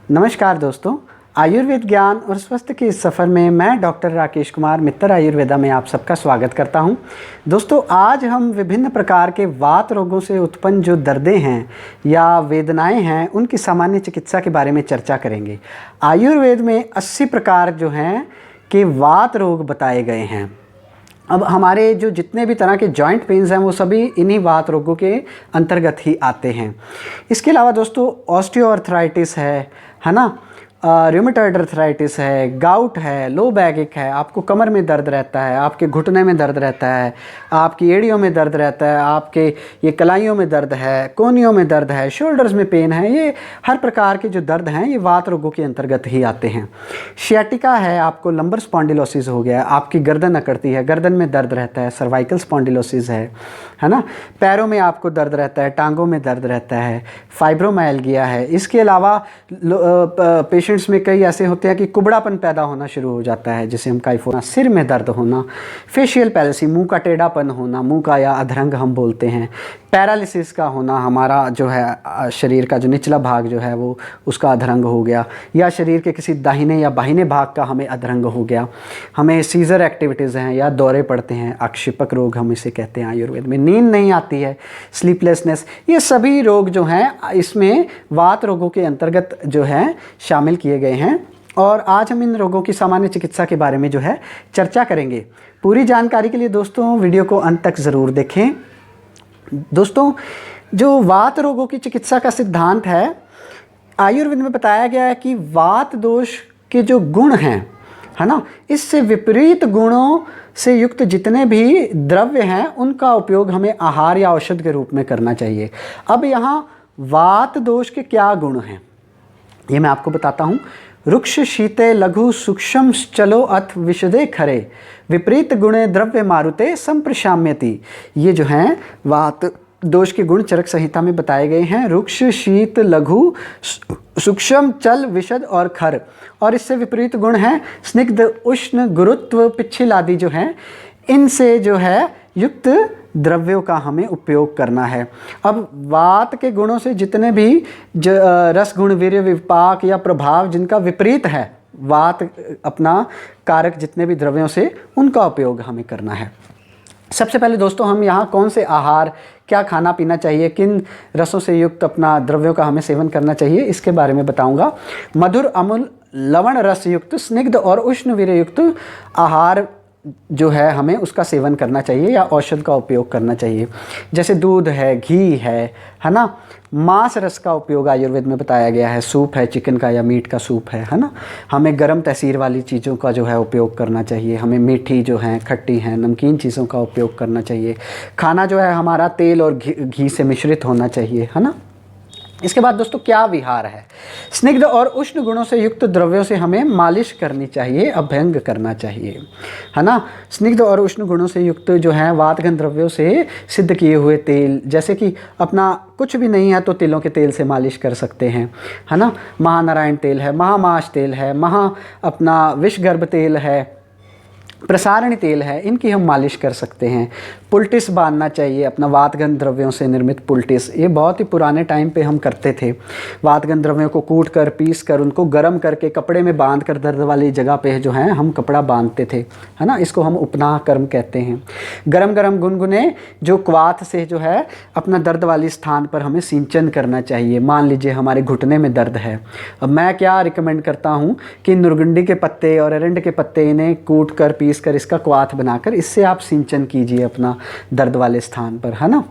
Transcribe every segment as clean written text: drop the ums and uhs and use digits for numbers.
नमस्कार दोस्तों, आयुर्वेद ज्ञान और स्वास्थ्य के इस सफ़र में मैं डॉक्टर राकेश कुमार मित्तर आयुर्वेदा में आप सबका स्वागत करता हूं। दोस्तों, आज हम विभिन्न प्रकार के वात रोगों से उत्पन्न जो दर्दें हैं या वेदनाएं हैं उनकी सामान्य चिकित्सा के बारे में चर्चा करेंगे। आयुर्वेद में 80 प्रकार जो हैं कि वात रोग बताए गए हैं। अब हमारे जो जितने भी तरह के जॉइंट पेन्स हैं वो सभी इन्हीं वात रोगों के अंतर्गत ही आते हैं। इसके अलावा दोस्तों ऑस्टियोआर्थराइटिस है ना, रूमेटॉइड अर्थराइटिस है, गाउट है, लो बैक एक है, आपको कमर में दर्द रहता है, आपके घुटने में दर्द रहता है, आपकी एड़ियों में दर्द रहता है, आपके ये कलाइयों में दर्द है, कोहनियों में दर्द है, शोल्डर्स में पेन है, ये हर प्रकार के जो दर्द हैं ये वात रोगों के अंतर्गत ही आते हैं। शियाटिका है, आपको लंबर स्पॉन्डिलोसिस हो गया, आपकी गर्दन अकड़ती है, गर्दन में दर्द रहता है, सर्वाइकल स्पॉन्डिलोसिस है ना, पैरों में आपको दर्द रहता है, टांगों में दर्द रहता है, फाइब्रोमाइल्गिया है। इसके अलावा पेशेंट्स में कई ऐसे होते हैं कि कुबड़ापन पैदा होना शुरू हो जाता है, जिसे हम काइफोना, सिर में दर्द होना, फेशियल पैलेसी, मुंह का टेढ़ापन होना, मुंह का या अधरंग हम बोलते हैं, पैरालिसिस का होना, हमारा जो है शरीर का जो निचला भाग जो है वो उसका अधरंग हो गया, या शरीर के किसी दाहिने या बाहिने भाग का हमें अधरंग हो गया, हमें सीजर एक्टिविटीज़ हैं या दौरे पड़ते हैं, आक्षेपक रोग हम इसे कहते हैं आयुर्वेद में, नींद नहीं आती है, स्लीपलेसनेस, ये सभी रोग जो हैं इसमें वात रोगों के अंतर्गत जो है शामिल किए गए हैं। और आज हम इन रोगों की सामान्य चिकित्सा के बारे में जो है चर्चा करेंगे। पूरी जानकारी के लिए दोस्तों वीडियो को अंत तक ज़रूर देखें। दोस्तों, जो वात रोगों की चिकित्सा का सिद्धांत है, आयुर्वेद में बताया गया है कि वात दोष के जो गुण हैं है ना, इससे विपरीत गुणों से युक्त जितने भी द्रव्य हैं उनका उपयोग हमें आहार या औषध के रूप में करना चाहिए। अब यहाँ वात दोष के क्या गुण हैं ये मैं आपको बताता हूँ। रुक्ष शीते लघु सूक्ष्म चलो अथ विशदे खरे विपरीत गुणे द्रव्य मारुते संप्रशाम्यति। ये जो हैं वात दोष के गुण चरक संहिता में बताए गए हैं। रुक्ष, शीत, लघु, सूक्ष्म, चल, विशद और खर। और इससे विपरीत गुण हैं स्निग्ध, उष्ण, गुरुत्व, पिच्छिल आदि जो हैं, इनसे जो है युक्त द्रव्यों का हमें उपयोग करना है। अब वात के गुणों से जितने भी रस, गुण, वीर्य, विपाक या प्रभाव जिनका विपरीत है वात अपना कारक जितने भी द्रव्यों से, उनका उपयोग हमें करना है। सबसे पहले दोस्तों हम यहाँ कौन से आहार, क्या खाना पीना चाहिए, किन रसों से युक्त अपना द्रव्यों का हमें सेवन करना चाहिए, इसके बारे में बताऊंगा। मधुर, अम्ल, लवण रस युक्त, स्निग्ध और उष्ण वीर्य युक्त आहार जो है हमें उसका सेवन करना चाहिए या औषध का उपयोग करना चाहिए। जैसे दूध है, घी है ना, मांस रस का उपयोग आयुर्वेद में बताया गया है, सूप है चिकन का या मीट का सूप है ना। हमें गर्म तसीर वाली चीज़ों का जो है उपयोग करना चाहिए। हमें मीठी जो है, खट्टी हैं, नमकीन चीज़ों का उपयोग करना चाहिए। खाना जो है हमारा तेल और घी से मिश्रित होना चाहिए, है ना। इसके बाद दोस्तों क्या विहार है। स्निग्ध और उष्ण गुणों से युक्त द्रव्यों से हमें मालिश करनी चाहिए, अभ्यंग करना चाहिए, है ना। स्निग्ध और उष्ण गुणों से युक्त जो है वातघन द्रव्यों से सिद्ध किए हुए तेल, जैसे कि अपना कुछ भी नहीं है तो तिलों के तेल से मालिश कर सकते हैं, है ना। महानारायण तेल है, महामाश तेल है, अपना विषगर्भ तेल है, प्रसारणी तेल है, इनकी हम मालिश कर सकते हैं। पुलटिस बांधना चाहिए, अपना वातगन द्रव्यों से निर्मित पुलटिस, ये बहुत ही पुराने टाइम पे हम करते थे। वातगन द्रव्यों को कूट कर, पीस कर, उनको गर्म करके कपड़े में बांध कर दर्द वाली जगह पे जो है हम कपड़ा बांधते थे, है ना। इसको हम उपनाह कर्म कहते हैं। गरम गरम गुनगुने जो क्वाथ से जो है अपना दर्द वाली स्थान पर हमें सिंचन करना चाहिए। मान लीजिए हमारे घुटने में दर्द है, अब मैं क्या रिकमेंड करता हूँ कि नुरगंडी के पत्ते और एरंड के पत्ते, इन्हें कूट कर, पीस कर, इसका क्वाथ बनाकर इससे आप सिंचन कीजिए अपना दर्द वाले स्थान पर, है ना।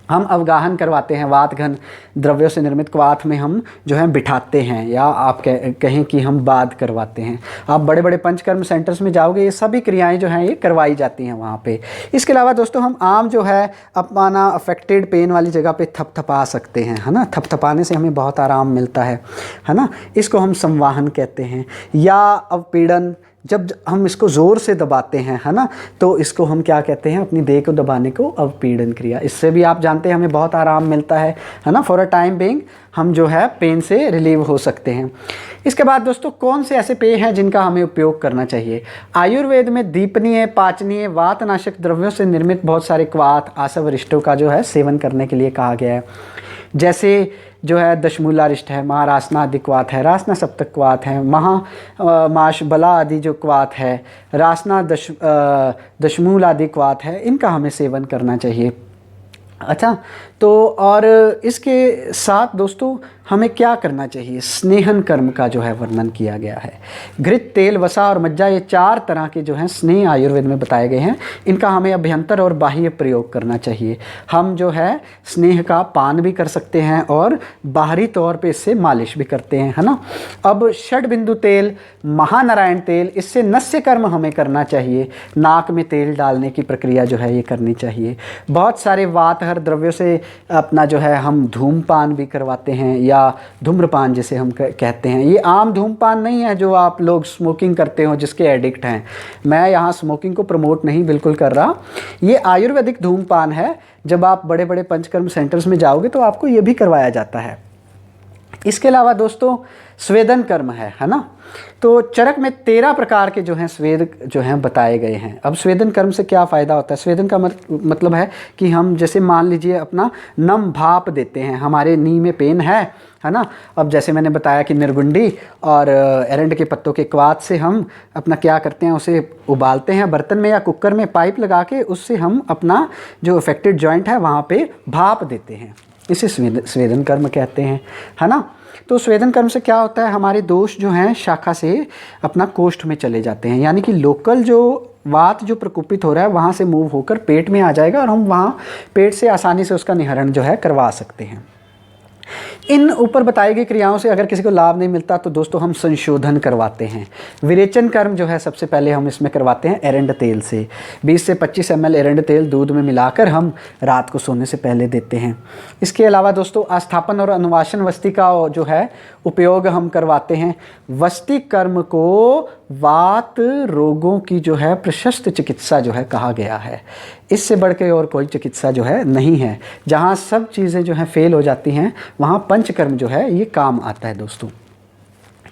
हम अवगाहन करवाते हैं, वातघन द्रव्यों से निर्मित क्वाथ में हम जो है बिठाते हैं, या आप कहें कि हम बाध करवाते हैं। आप बड़े बड़े पंचकर्म सेंटर्स में जाओगे, ये सभी क्रियाएं जो हैं ये करवाई जाती हैं वहाँ पे। इसके अलावा दोस्तों हम आम जो है अपना अफेक्टेड पेन वाली जगह पे थपथपा सकते हैं, है ना। थपथपाने से हमें बहुत आराम मिलता है ना। इसको हम संवाहन कहते हैं। या अवपीड़न, जब हम इसको ज़ोर से दबाते हैं, है ना, तो इसको हम क्या कहते हैं, अपनी देह को दबाने को अवपीड़न क्रिया। इससे भी आप जानते हैं हमें बहुत आराम मिलता है ना, फॉर अ टाइम बीइंग। हम जो है पेन से रिलीव हो सकते हैं। इसके बाद दोस्तों कौन से ऐसे पेय हैं जिनका हमें उपयोग करना चाहिए। आयुर्वेद में दीपनीय, पाचनीय, वातनाशक द्रव्यों से निर्मित बहुत सारे क्वाथ, आसवरिष्टों का जो है सेवन करने के लिए कहा गया है। जैसे जो है दशमूलारिष्ट है, महारासना आदि क्वाथ है, रासना सप्तक क्वाथ है, माश बला आदि जो क्वाथ है, रासना दशमूल आदि क्वाथ है, इनका हमें सेवन करना चाहिए। अच्छा, तो और इसके साथ दोस्तों हमें क्या करना चाहिए, स्नेहन कर्म का जो है वर्णन किया गया है। घृत, तेल, वसा और मज्जा, ये 4 तरह के जो हैं स्नेह आयुर्वेद में बताए गए हैं। इनका हमें अभ्यंतर और बाह्य प्रयोग करना चाहिए। हम जो है स्नेह का पान भी कर सकते हैं और बाहरी तौर पे इससे मालिश भी करते हैं, है ना। अब षडबिंदु तेल, महानारायण तेल, इससे नस्य कर्म हमें करना चाहिए। नाक में तेल डालने की प्रक्रिया जो है ये करनी चाहिए। बहुत सारे वातहर द्रव्यों से अपना जो है हम धूमपान भी करवाते हैं, या धूम्रपान जिसे हम कहते हैं। ये आम धूमपान नहीं है जो आप लोग स्मोकिंग करते हो, जिसके एडिक्ट हैं। मैं यहाँ स्मोकिंग को प्रमोट नहीं बिल्कुल कर रहा। ये आयुर्वेदिक धूमपान है। जब आप बड़े बड़े पंचकर्म सेंटर्स में जाओगे तो आपको ये भी करवाया जाता है। इसके अलावा दोस्तों स्वेदन कर्म है ना। तो चरक में 13 प्रकार के जो हैं स्वेद जो हैं बताए गए हैं। अब स्वेदन कर्म से क्या फ़ायदा होता है। स्वेदन का मतलब है कि हम जैसे मान लीजिए अपना नम भाप देते हैं, हमारे नी में पेन है ना। अब जैसे मैंने बताया कि निर्गुंडी और एरंड के पत्तों के क्वाथ से हम अपना क्या करते हैं, उसे उबालते हैं बर्तन में या कुकर में, पाइप लगा के उससे हम अपना जो अफेक्टेड जॉइंट है वहाँ पे भाप देते हैं। इसे स्वेदन कर्म कहते हैं, है ना। तो स्वेदन कर्म से क्या होता है, हमारे दोष जो हैं शाखा से अपना कोष्ठ में चले जाते हैं, यानी कि लोकल जो वात जो प्रकोपित हो रहा है वहाँ से मूव होकर पेट में आ जाएगा और हम वहाँ पेट से आसानी से उसका निहरण जो है करवा सकते हैं। इन ऊपर बताई गई क्रियाओं से अगर किसी को लाभ नहीं मिलता तो दोस्तों हम संशोधन करवाते हैं। विरेचन कर्म जो है सबसे पहले हम इसमें करवाते हैं एरंड तेल से। 20 से 25 ml एरंड तेल दूध में मिलाकर हम रात को सोने से पहले देते हैं। इसके अलावा दोस्तों आस्थापन और अनुवासन वस्ति का जो है उपयोग हम करवाते हैं। वस्ति कर्म को वात रोगों की जो है प्रशस्त चिकित्सा जो है कहा गया है। इससे बढ़ के और कोई चिकित्सा जो है नहीं है। जहाँ सब चीज़ें जो हैं फेल हो जाती हैं वहाँ पंचकर्म जो है ये काम आता है दोस्तों।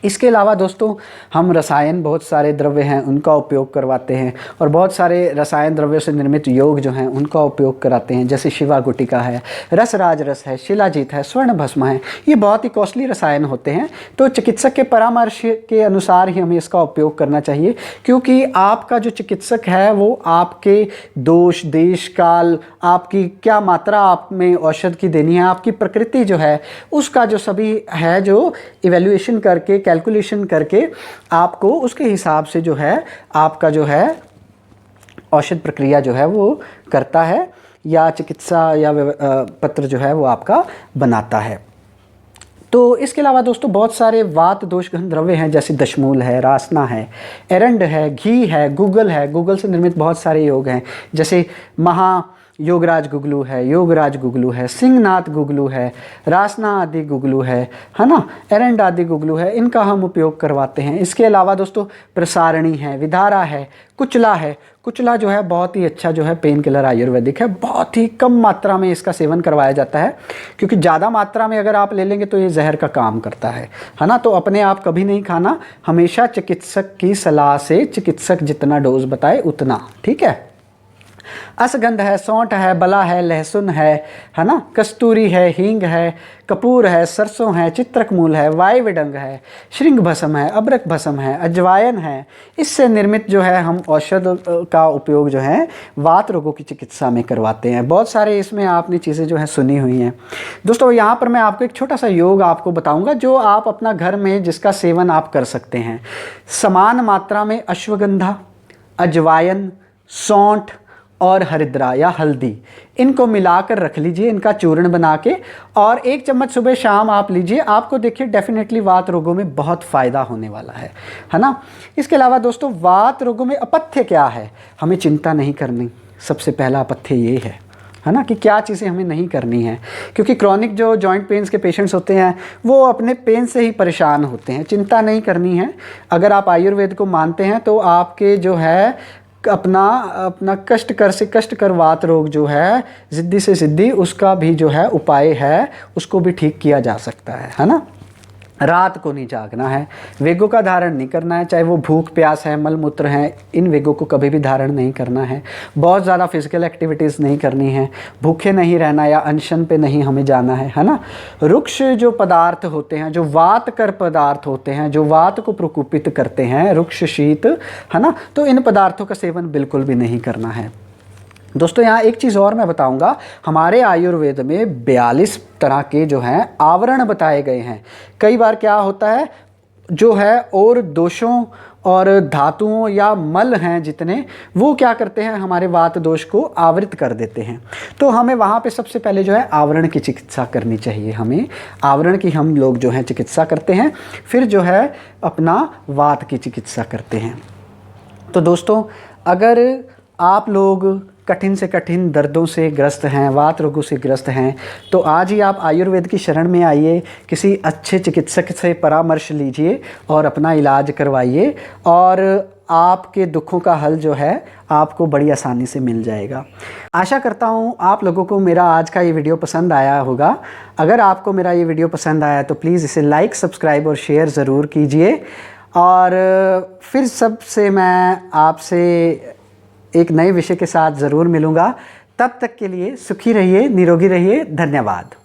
इसके अलावा दोस्तों हम रसायन, बहुत सारे द्रव्य हैं उनका उपयोग करवाते हैं और बहुत सारे रसायन द्रव्यों से निर्मित योग जो हैं उनका उपयोग कराते हैं। जैसे शिवा गुटिका है, रसराज रस है, शिलाजीत है, स्वर्ण भस्म है। ये बहुत ही कॉस्टली रसायन होते हैं, तो चिकित्सक के परामर्श के अनुसार ही हमें इसका उपयोग करना चाहिए, क्योंकि आपका जो चिकित्सक है वो आपके दोष, देश, काल, आपकी क्या मात्रा आप में औषध की देनी है, आपकी प्रकृति जो है उसका जो सभी है जो इवैल्यूएशन करके, कैलकुलेशन करके आपको उसके हिसाब से जो है आपका जो है औषध प्रक्रिया जो है वो करता है, या चिकित्सा या पत्र जो है वो आपका बनाता है। तो इसके अलावा दोस्तों बहुत सारे वात दोषघन द्रव्य हैं, जैसे दशमूल है, रासना है, एरंड है, घी है, गुगल है। गुगल से निर्मित बहुत सारे योग हैं, जैसे योगराज गुगलू है, योगराज गुगलू है, सिंहनाथ गुगलू है, रासना आदि गुगलू है ना, एरंड आदि गुगलू है। इनका हम उपयोग करवाते हैं। इसके अलावा दोस्तों प्रसारणी है, विधारा है, कुचला है। कुचला जो है बहुत ही अच्छा जो है पेन किलर आयुर्वेदिक है। बहुत ही कम मात्रा में इसका सेवन करवाया जाता है, क्योंकि ज़्यादा मात्रा में अगर आप ले लेंगे तो ये जहर का काम करता है ना। तो अपने आप कभी नहीं खाना, हमेशा चिकित्सक की सलाह से, चिकित्सक जितना डोज बताए उतना, ठीक है। असगंध है, सौंठ है, बला है, लहसुन है ना, कस्तूरी है, हींग है, कपूर है, सरसों है, चित्रक मूल है, वाई विडंग है, श्रृंग भस्म है, अबरक भस्म है, अजवायन है। इससे निर्मित जो है हम औषध का उपयोग जो है वात रोगों की चिकित्सा में करवाते हैं। बहुत सारे इसमें आपने चीज़ें जो है सुनी हुई हैं दोस्तों। यहाँ पर मैं आपको एक छोटा सा योग आपको बताऊँगा जो आप अपना घर में जिसका सेवन आप कर सकते हैं। समान मात्रा में अश्वगंधा, अजवायन, सौंठ और हरिद्रा या हल्दी, इनको मिलाकर रख लीजिए, इनका चूर्ण बना के, और 1 चम्मच सुबह शाम आप लीजिए। आपको देखिए डेफिनेटली वात रोगों में बहुत फ़ायदा होने वाला है ना। इसके अलावा दोस्तों वात रोगों में अपथ्य क्या है, हमें चिंता नहीं करनी। सबसे पहला अपथ्य ये है ना कि क्या चीज़ें हमें नहीं करनी है, क्योंकि क्रॉनिक जो जॉइंट पेन्स के पेशेंट्स होते हैं वो अपने पेन से ही परेशान होते हैं। चिंता नहीं करनी है। अगर आप आयुर्वेद को मानते हैं तो आपके जो है अपना अपना कष्टकर से कष्टकर वात रोग जो है, ज़िद्दी से ज़िद्दी, उसका भी जो है उपाय है, उसको भी ठीक किया जा सकता है ना। रात को नहीं जागना है, वेगों का धारण नहीं करना है, चाहे वो भूख प्यास है, मल मूत्र है, इन वेगों को कभी भी धारण नहीं करना है। बहुत ज़्यादा फिजिकल एक्टिविटीज़ नहीं करनी है, भूखे नहीं रहना या अनशन पे नहीं हमें जाना है ना। रुक्ष जो पदार्थ होते हैं, जो वात कर पदार्थ होते हैं, जो वात को प्रकोपित करते हैं, रुक्ष शीत है ना, तो इन पदार्थों का सेवन बिल्कुल भी नहीं करना है। दोस्तों यहाँ एक चीज़ और मैं बताऊंगा, हमारे आयुर्वेद में 42 तरह के जो हैं आवरण बताए गए हैं। कई बार क्या होता है जो है और दोषों और धातुओं या मल हैं जितने, वो क्या करते हैं हमारे वात दोष को आवृत कर देते हैं। तो हमें वहाँ पे सबसे पहले जो है आवरण की चिकित्सा करनी चाहिए। हमें आवरण की हम लोग जो है चिकित्सा करते हैं, फिर जो है अपना वात की चिकित्सा करते हैं। तो दोस्तों अगर आप लोग कठिन से कठिन दर्दों से ग्रस्त हैं, वात रोगों से ग्रस्त हैं, तो आज ही आप आयुर्वेद की शरण में आइए, किसी अच्छे चिकित्सक से परामर्श लीजिए और अपना इलाज करवाइए, और आपके दुखों का हल जो है आपको बड़ी आसानी से मिल जाएगा। आशा करता हूँ आप लोगों को मेरा आज का ये वीडियो पसंद आया होगा। अगर आपको मेरा ये वीडियो पसंद आया तो प्लीज़ इसे लाइक, सब्सक्राइब और शेयर ज़रूर कीजिए। और फिर सबसे मैं आपसे एक नए विषय के साथ ज़रूर मिलूँगा। तब तक के लिए सुखी रहिए, निरोगी रहिए। धन्यवाद।